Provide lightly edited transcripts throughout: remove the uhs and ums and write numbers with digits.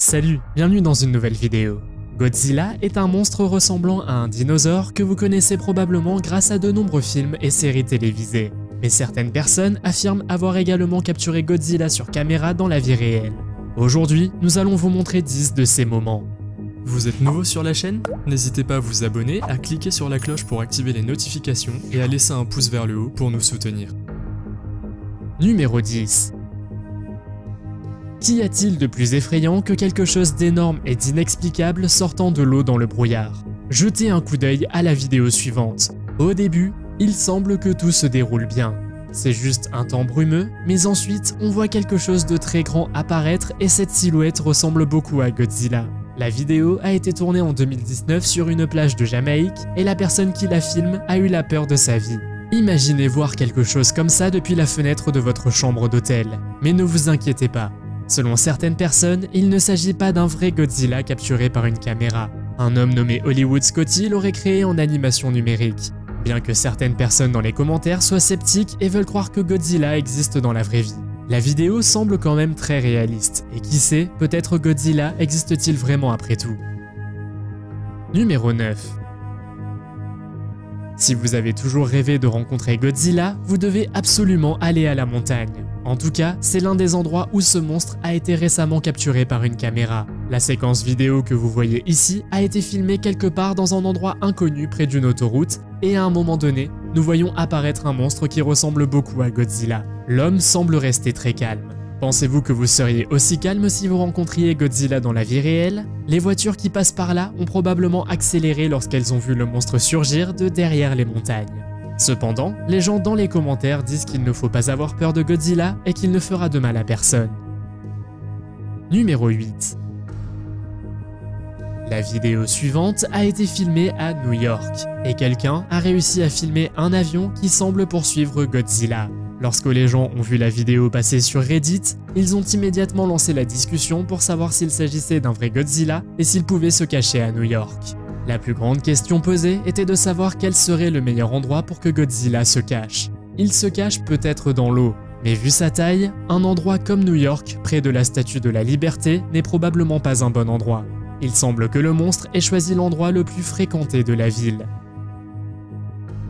Salut, bienvenue dans une nouvelle vidéo. Godzilla est un monstre ressemblant à un dinosaure que vous connaissez probablement grâce à de nombreux films et séries télévisées. Mais certaines personnes affirment avoir également capturé Godzilla sur caméra dans la vie réelle. Aujourd'hui, nous allons vous montrer 10 de ces moments. Vous êtes nouveau sur la chaîne? N'hésitez pas à vous abonner, à cliquer sur la cloche pour activer les notifications et à laisser un pouce vers le haut pour nous soutenir. Numéro 10. Qu'y a-t-il de plus effrayant que quelque chose d'énorme et d'inexplicable sortant de l'eau dans le brouillard? Jetez un coup d'œil à la vidéo suivante. Au début, il semble que tout se déroule bien. C'est juste un temps brumeux, mais ensuite on voit quelque chose de très grand apparaître et cette silhouette ressemble beaucoup à Godzilla. La vidéo a été tournée en 2019 sur une plage de Jamaïque et la personne qui la filme a eu la peur de sa vie. Imaginez voir quelque chose comme ça depuis la fenêtre de votre chambre d'hôtel. Mais ne vous inquiétez pas. Selon certaines personnes, il ne s'agit pas d'un vrai Godzilla capturé par une caméra. Un homme nommé Hollywood Scotty l'aurait créé en animation numérique. Bien que certaines personnes dans les commentaires soient sceptiques et veulent croire que Godzilla existe dans la vraie vie. La vidéo semble quand même très réaliste, et qui sait, peut-être Godzilla existe-t-il vraiment après tout. Numéro 9. Si vous avez toujours rêvé de rencontrer Godzilla, vous devez absolument aller à la montagne. En tout cas, c'est l'un des endroits où ce monstre a été récemment capturé par une caméra. La séquence vidéo que vous voyez ici a été filmée quelque part dans un endroit inconnu près d'une autoroute, et à un moment donné, nous voyons apparaître un monstre qui ressemble beaucoup à Godzilla. L'homme semble rester très calme. Pensez-vous que vous seriez aussi calme si vous rencontriez Godzilla dans la vie réelle? Les voitures qui passent par là ont probablement accéléré lorsqu'elles ont vu le monstre surgir de derrière les montagnes. Cependant, les gens dans les commentaires disent qu'il ne faut pas avoir peur de Godzilla et qu'il ne fera de mal à personne. Numéro 8. La vidéo suivante a été filmée à New York, et quelqu'un a réussi à filmer un avion qui semble poursuivre Godzilla. Lorsque les gens ont vu la vidéo passer sur Reddit, ils ont immédiatement lancé la discussion pour savoir s'il s'agissait d'un vrai Godzilla et s'il pouvait se cacher à New York. La plus grande question posée était de savoir quel serait le meilleur endroit pour que Godzilla se cache. Il se cache peut-être dans l'eau, mais vu sa taille, un endroit comme New York, près de la Statue de la Liberté, n'est probablement pas un bon endroit. Il semble que le monstre ait choisi l'endroit le plus fréquenté de la ville.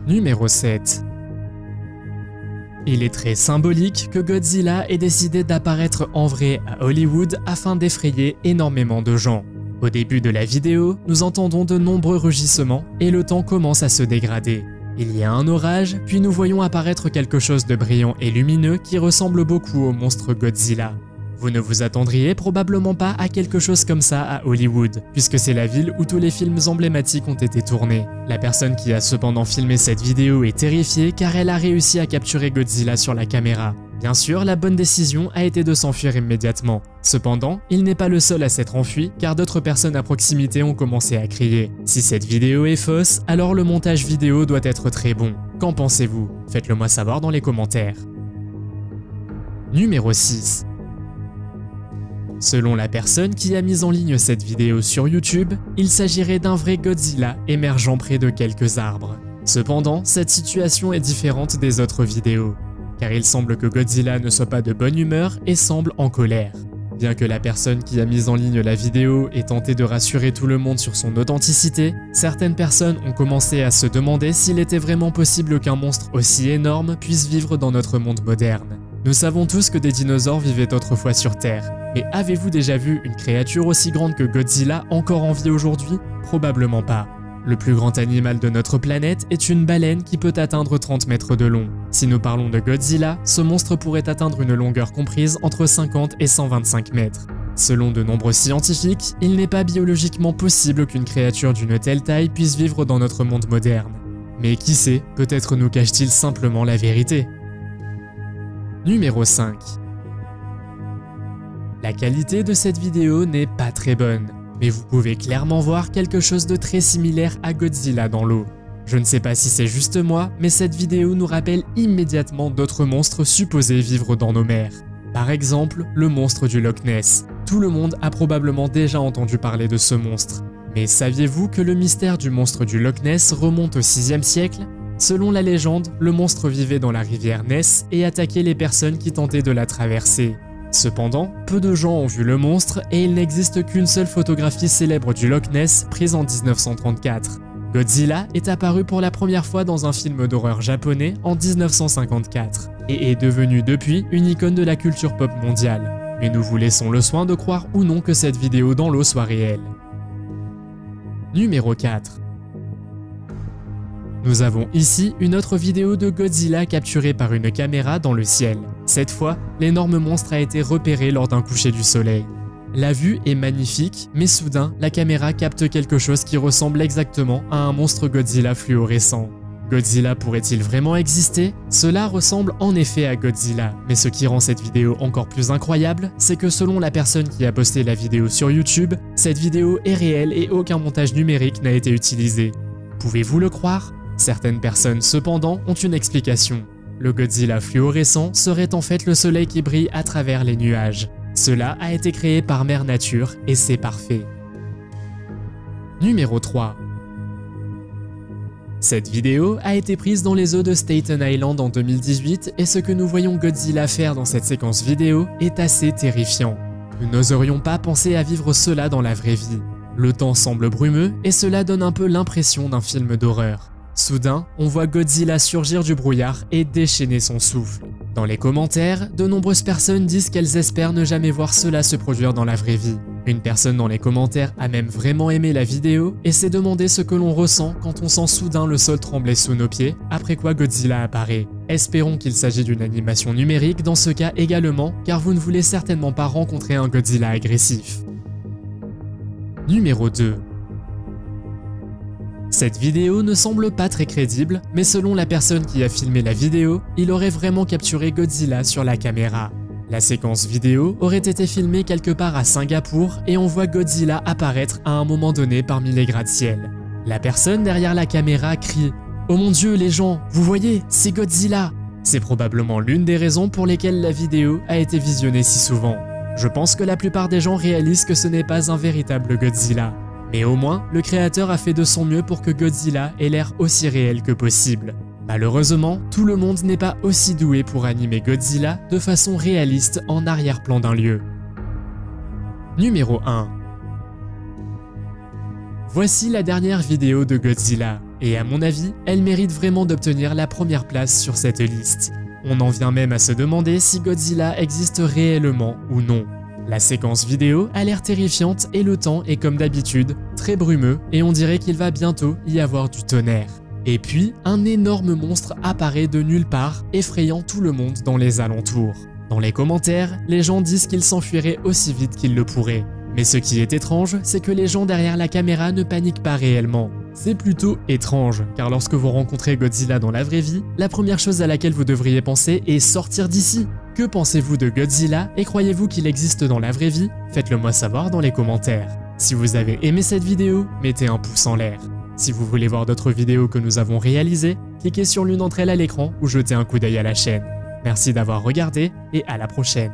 Numéro 7. Il est très symbolique que Godzilla ait décidé d'apparaître en vrai à Hollywood afin d'effrayer énormément de gens. Au début de la vidéo, nous entendons de nombreux rugissements et le temps commence à se dégrader. Il y a un orage, puis nous voyons apparaître quelque chose de brillant et lumineux qui ressemble beaucoup au monstre Godzilla. Vous ne vous attendriez probablement pas à quelque chose comme ça à Hollywood, puisque c'est la ville où tous les films emblématiques ont été tournés. La personne qui a cependant filmé cette vidéo est terrifiée car elle a réussi à capturer Godzilla sur la caméra. Bien sûr, la bonne décision a été de s'enfuir immédiatement. Cependant, il n'est pas le seul à s'être enfui car d'autres personnes à proximité ont commencé à crier. Si cette vidéo est fausse, alors le montage vidéo doit être très bon. Qu'en pensez-vous? Faites-le moi savoir dans les commentaires. Numéro 6. Selon la personne qui a mis en ligne cette vidéo sur YouTube, il s'agirait d'un vrai Godzilla émergeant près de quelques arbres. Cependant, cette situation est différente des autres vidéos, car il semble que Godzilla ne soit pas de bonne humeur et semble en colère. Bien que la personne qui a mis en ligne la vidéo ait tenté de rassurer tout le monde sur son authenticité, certaines personnes ont commencé à se demander s'il était vraiment possible qu'un monstre aussi énorme puisse vivre dans notre monde moderne. Nous savons tous que des dinosaures vivaient autrefois sur Terre, mais avez-vous déjà vu une créature aussi grande que Godzilla encore en vie aujourd'hui? Probablement pas. Le plus grand animal de notre planète est une baleine qui peut atteindre 30 mètres de long. Si nous parlons de Godzilla, ce monstre pourrait atteindre une longueur comprise entre 50 et 125 mètres. Selon de nombreux scientifiques, il n'est pas biologiquement possible qu'une créature d'une telle taille puisse vivre dans notre monde moderne. Mais qui sait, peut-être nous cache-t-il simplement la vérité. Numéro 5. La qualité de cette vidéo n'est pas très bonne, mais vous pouvez clairement voir quelque chose de très similaire à Godzilla dans l'eau. Je ne sais pas si c'est juste moi, mais cette vidéo nous rappelle immédiatement d'autres monstres supposés vivre dans nos mers. Par exemple, le monstre du Loch Ness. Tout le monde a probablement déjà entendu parler de ce monstre. Mais saviez-vous que le mystère du monstre du Loch Ness remonte au 6e siècle? Selon la légende, le monstre vivait dans la rivière Ness et attaquait les personnes qui tentaient de la traverser. Cependant, peu de gens ont vu le monstre et il n'existe qu'une seule photographie célèbre du Loch Ness prise en 1934. Godzilla est apparu pour la première fois dans un film d'horreur japonais en 1954 et est devenu depuis une icône de la culture pop mondiale. Mais nous vous laissons le soin de croire ou non que cette vidéo dans l'eau soit réelle. Numéro 4. Nous avons ici une autre vidéo de Godzilla capturée par une caméra dans le ciel. Cette fois, l'énorme monstre a été repéré lors d'un coucher du soleil. La vue est magnifique, mais soudain, la caméra capte quelque chose qui ressemble exactement à un monstre Godzilla fluorescent. Godzilla pourrait-il vraiment exister? Cela ressemble en effet à Godzilla, mais ce qui rend cette vidéo encore plus incroyable, c'est que selon la personne qui a posté la vidéo sur YouTube, cette vidéo est réelle et aucun montage numérique n'a été utilisé. Pouvez-vous le croire? Certaines personnes cependant ont une explication. Le Godzilla fluorescent serait en fait le soleil qui brille à travers les nuages. Cela a été créé par Mère Nature et c'est parfait. Numéro 3. Cette vidéo a été prise dans les eaux de Staten Island en 2018 et ce que nous voyons Godzilla faire dans cette séquence vidéo est assez terrifiant. Nous n'oserions pas penser à vivre cela dans la vraie vie. Le temps semble brumeux et cela donne un peu l'impression d'un film d'horreur. Soudain, on voit Godzilla surgir du brouillard et déchaîner son souffle. Dans les commentaires, de nombreuses personnes disent qu'elles espèrent ne jamais voir cela se produire dans la vraie vie. Une personne dans les commentaires a même vraiment aimé la vidéo et s'est demandé ce que l'on ressent quand on sent soudain le sol trembler sous nos pieds, après quoi Godzilla apparaît. Espérons qu'il s'agit d'une animation numérique dans ce cas également, car vous ne voulez certainement pas rencontrer un Godzilla agressif. Numéro 2. Cette vidéo ne semble pas très crédible, mais selon la personne qui a filmé la vidéo, il aurait vraiment capturé Godzilla sur la caméra. La séquence vidéo aurait été filmée quelque part à Singapour et on voit Godzilla apparaître à un moment donné parmi les gratte-ciel. La personne derrière la caméra crie « Oh mon Dieu les gens, vous voyez, c'est Godzilla !» C'est probablement l'une des raisons pour lesquelles la vidéo a été visionnée si souvent. Je pense que la plupart des gens réalisent que ce n'est pas un véritable Godzilla. Mais au moins, le créateur a fait de son mieux pour que Godzilla ait l'air aussi réel que possible. Malheureusement, tout le monde n'est pas aussi doué pour animer Godzilla de façon réaliste en arrière-plan d'un lieu. Numéro 1. Voici la dernière vidéo de Godzilla, et à mon avis, elle mérite vraiment d'obtenir la première place sur cette liste. On en vient même à se demander si Godzilla existe réellement ou non. La séquence vidéo a l'air terrifiante et le temps est comme d'habitude très brumeux et on dirait qu'il va bientôt y avoir du tonnerre. Et puis, un énorme monstre apparaît de nulle part, effrayant tout le monde dans les alentours. Dans les commentaires, les gens disent qu'il s'enfuirait aussi vite qu'il le pourrait. Mais ce qui est étrange, c'est que les gens derrière la caméra ne paniquent pas réellement. C'est plutôt étrange, car lorsque vous rencontrez Godzilla dans la vraie vie, la première chose à laquelle vous devriez penser est sortir d'ici. Que pensez-vous de Godzilla et croyez-vous qu'il existe dans la vraie vie? Faites-le moi savoir dans les commentaires. Si vous avez aimé cette vidéo, mettez un pouce en l'air. Si vous voulez voir d'autres vidéos que nous avons réalisées, cliquez sur l'une d'entre elles à l'écran ou jetez un coup d'œil à la chaîne. Merci d'avoir regardé et à la prochaine.